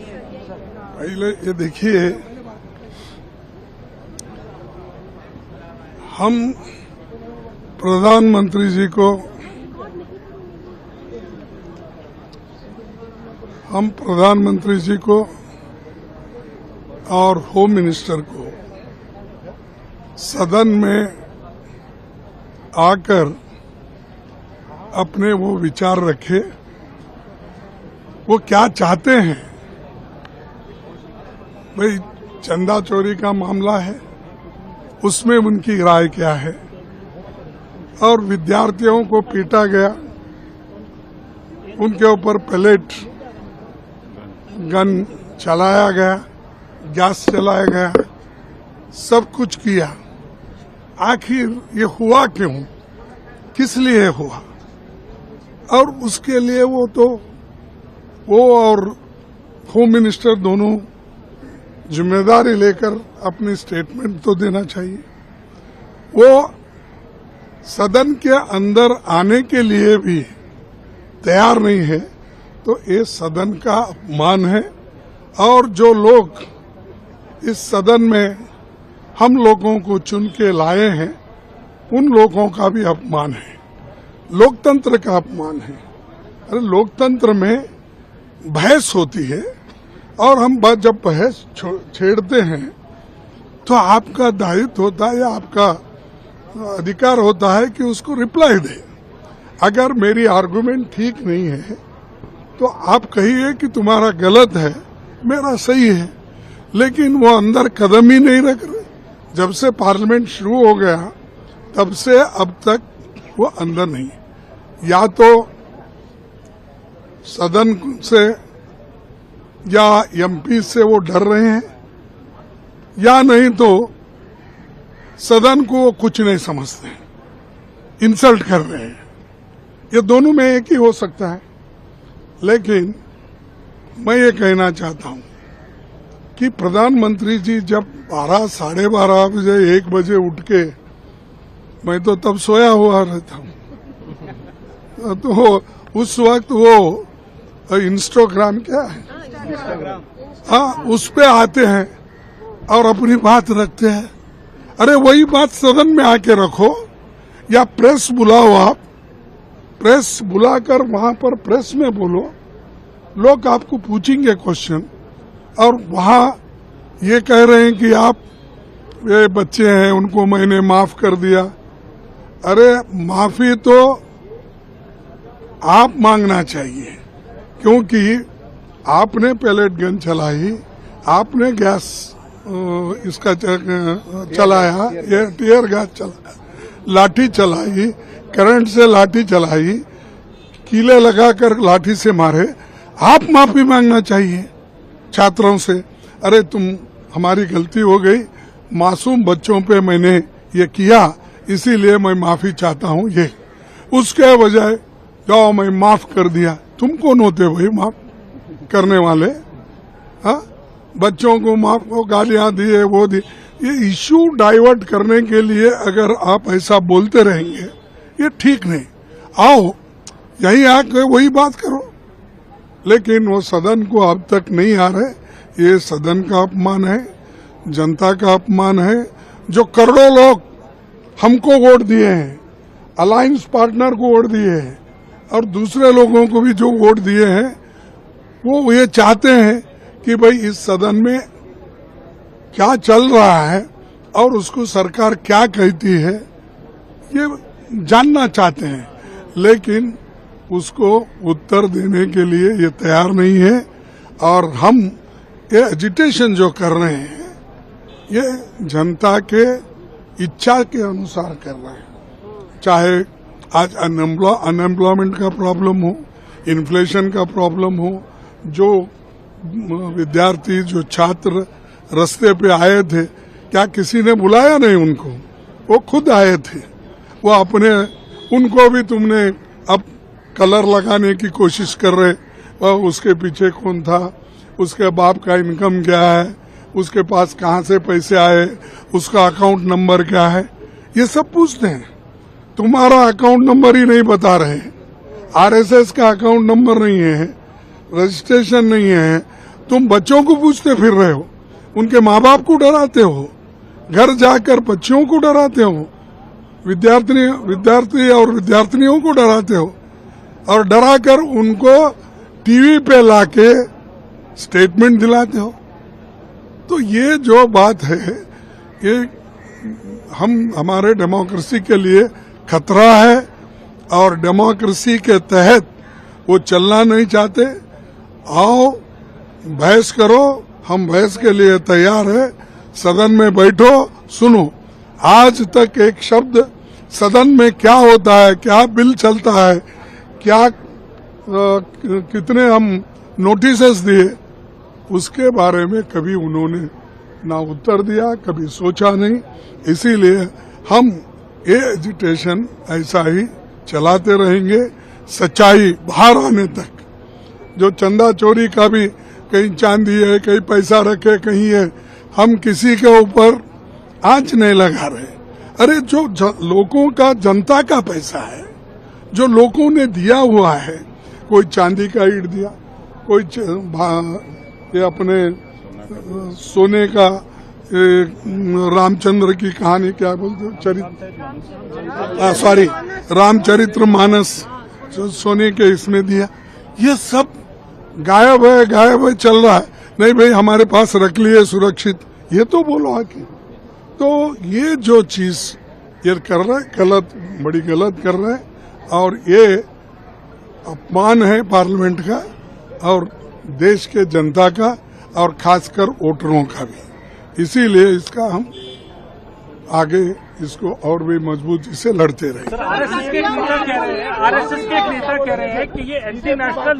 पहले ये देखिए, हम प्रधानमंत्री जी को और होम मिनिस्टर को सदन में आकर अपने वो विचार रखे, वो क्या चाहते हैं। भाई चंदा चोरी का मामला है, उसमें उनकी राय क्या है, और विद्यार्थियों को पीटा गया, उनके ऊपर पैलेट गन चलाया गया, गैस चलाया गया, सब कुछ किया। आखिर ये हुआ क्यों, किस लिए हुआ, और उसके लिए वो और होम मिनिस्टर दोनों जिम्मेदारी लेकर अपनी स्टेटमेंट तो देना चाहिए। वो सदन के अंदर आने के लिए भी तैयार नहीं है, तो ये सदन का अपमान है। और जो लोग इस सदन में हम लोगों को चुन के लाए हैं, उन लोगों का भी अपमान है, लोकतंत्र का अपमान है। अरे लोकतंत्र में बहस होती है, और हम जब बहस छेड़ते हैं तो आपका दायित्व होता है या आपका अधिकार होता है कि उसको रिप्लाई दे। अगर मेरी आर्गुमेंट ठीक नहीं है तो आप कहिए कि तुम्हारा गलत है, मेरा सही है, लेकिन वो अंदर कदम ही नहीं रख रहे। जब से पार्लियामेंट शुरू हो गया तब से अब तक वो अंदर नहीं, या तो सदन से या एमपी से वो डर रहे हैं, या नहीं तो सदन को वो कुछ नहीं समझते, इंसल्ट कर रहे हैं। ये दोनों में एक ही हो सकता है। लेकिन मैं ये कहना चाहता हूं कि प्रधानमंत्री जी जब 12, साढ़े 12 बजे, 1 बजे उठ के, मैं तो तब सोया हुआ रहता हूं, तो उस वक्त वो इंस्टाग्राम क्या है, हाँ, उस पे आते हैं और अपनी बात रखते हैं। अरे वही बात सदन में आके रखो, या प्रेस बुलाओ, आप प्रेस बुलाकर वहां पर प्रेस में बोलो, लोग आपको पूछेंगे क्वेश्चन। और वहां ये कह रहे हैं कि आप ये बच्चे हैं, उनको मैंने माफ कर दिया। अरे माफी तो आप मांगना चाहिए, क्योंकि आपने पैलेट गन चलाई, आपने गैस इसका चलाया, ये टीयर गैस चलाया, लाठी चलाई, करंट से लाठी चलाई, कीले लगाकर लाठी से मारे। आप माफी मांगना चाहिए छात्रों से। अरे हमारी गलती हो गई, मासूम बच्चों पे मैंने ये किया, इसीलिए मैं माफी चाहता हूँ। ये उसके बजाय जाओ मैं माफ कर दिया। तुम कौन होते भाई माफ करने वाले? हाँ, बच्चों को माफ को गालियां दिए, वो दी। ये इश्यू डाइवर्ट करने के लिए अगर आप ऐसा बोलते रहेंगे, ये ठीक नहीं। आओ यही आके वही बात करो। लेकिन वो सदन को अब तक नहीं आ रहे। ये सदन का अपमान है, जनता का अपमान है। जो करोड़ों लोग हमको वोट दिए हैं, अलायंस पार्टनर को वोट दिए हैं, और दूसरे लोगों को भी जो वोट दिए हैं, वो ये चाहते हैं कि भाई इस सदन में क्या चल रहा है और उसको सरकार क्या कहती है, ये जानना चाहते हैं। लेकिन उसको उत्तर देने के लिए ये तैयार नहीं है। और हम ये एजिटेशन जो कर रहे हैं, ये जनता के इच्छा के अनुसार कर रहे हैं। चाहे आज अनएम्प्लॉयमेंट का प्रॉब्लम हो, इन्फ्लेशन का प्रॉब्लम हो, जो विद्यार्थी, जो छात्र रास्ते पे आए थे, क्या किसी ने बुलाया नहीं उनको? वो खुद आए थे। वो अपने, उनको भी तुमने अब कलर लगाने की कोशिश कर रहे, उसके पीछे कौन था, उसके बाप का इनकम क्या है, उसके पास कहाँ से पैसे आए, उसका अकाउंट नंबर क्या है, ये सब पूछते हैं। तुम्हारा अकाउंट नंबर ही नहीं बता रहे, आरएसएस का अकाउंट नंबर नहीं है, रजिस्ट्रेशन नहीं है, तुम बच्चों को पूछते फिर रहे हो, उनके माँ बाप को डराते हो, घर जाकर बच्चियों को डराते हो, विद्यार्थी और विद्यार्थिनियों को डराते हो और डराकर उनको टीवी पे लाके स्टेटमेंट दिलाते हो। तो ये जो बात है, ये हमारे डेमोक्रेसी के लिए खतरा है और डेमोक्रेसी के तहत वो चलना नहीं चाहते। आओ बहस करो, हम बहस के लिए तैयार है। सदन में बैठो, सुनो। आज तक एक शब्द सदन में क्या होता है, क्या बिल चलता है, क्या कितने हम नोटिसेस दिए, उसके बारे में कभी उन्होंने ना उत्तर दिया, कभी सोचा नहीं। इसीलिए हम ये एजिटेशन ऐसा ही चलाते रहेंगे सच्चाई बाहर आने तक। जो चंदा चोरी का भी कहीं चांदी है, कहीं पैसा रखे, कहीं है, हम किसी के ऊपर आंच नहीं लगा रहे। अरे जो लोगों का, जनता का पैसा है, जो लोगों ने दिया हुआ है, कोई चांदी का ईंट दिया, कोई ये अपने सोने का रामचंद्र की कहानी क्या बोलते, रामचरित्र मानस सोने के इसमें दिया, ये सब गायब है चल रहा है। नहीं भाई हमारे पास रख लिए सुरक्षित, ये तो बोलो आके। तो ये जो चीज ये कर रहा है गलत, बड़ी गलत कर रहा है और ये अपमान है पार्लियामेंट का और देश के जनता का और खासकर वोटरों का भी। इसीलिए इसका हम आगे इसको और भी मजबूती से लड़ते रहे। आरएसएस के नेता कह रहे हैं कि ये एंटी नेशनल